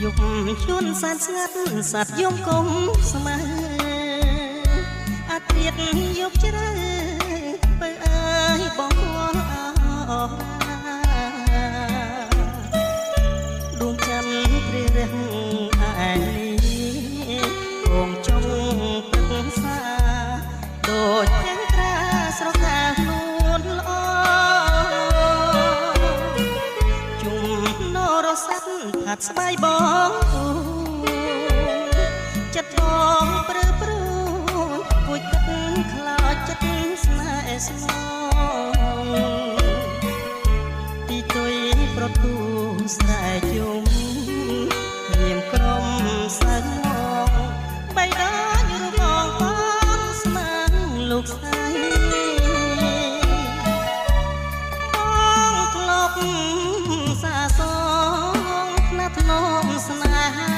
ยุបជន់សានស្ងាត់សัตว์យំគុំស្មើអាត្រៀតយប់ជ្រៅបើអើយបងគួរអរដួងច័ន្ទព្រារះឯនេះគងចង់ព្រឹកសាដូចទាំងត្រាស្រកាខ្លួនល្អជុំនរស័ក្តិផាត់ស្បាយបងចិត្តបងព្រឺព្រឺគួចគិតខ្លោចចិត្តស្នេហ៍ស្មងទីទុយប្រទូស្រែជុំរៀមក្រុមសើងបៃដងរបងបងស្មានលោកស្រីបងធ្លាប់សាសងណាត់នំស្នេហា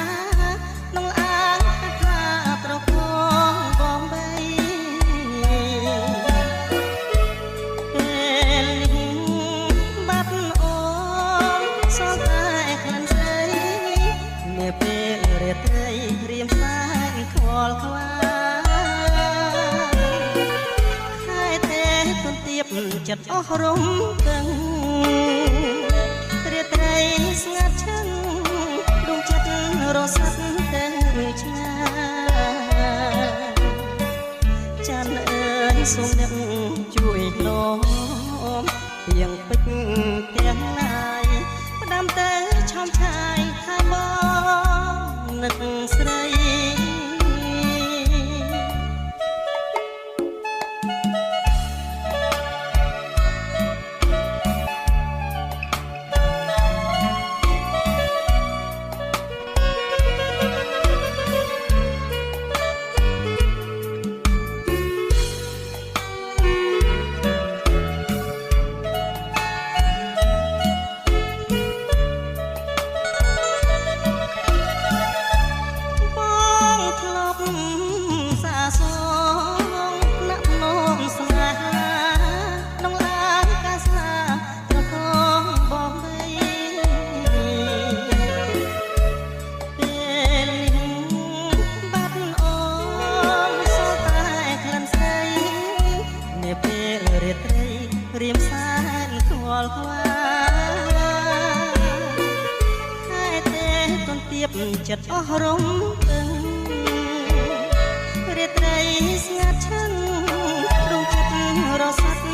នឹងអាងថាប្រកងបងបីពេលនេះបាត់អូនសោកតែក្លិនស្រីនាពេលរាត្រីរៀមសាយខ្វល់ខ្វាខែទេទុនទៀបចិត្តអស់រំពឹងរាត្រីស្ងាត់ឈឹងដួងចិត្តរសាត់ទៅឆ្ងាយច័ន្ទអើយសូមអ្នកជួយឡំទៀងពេជ្រទាំងណាយផ្ដាំទៅឆោមឆាយថាបងនឹកស្រីរៀមសានខ្វល់ខ្វាខែទេទុនទៀបចិត្តអស់រំពឹងរាត្រីស្ងាត់ឈឹងដួងចិត្តរសាត់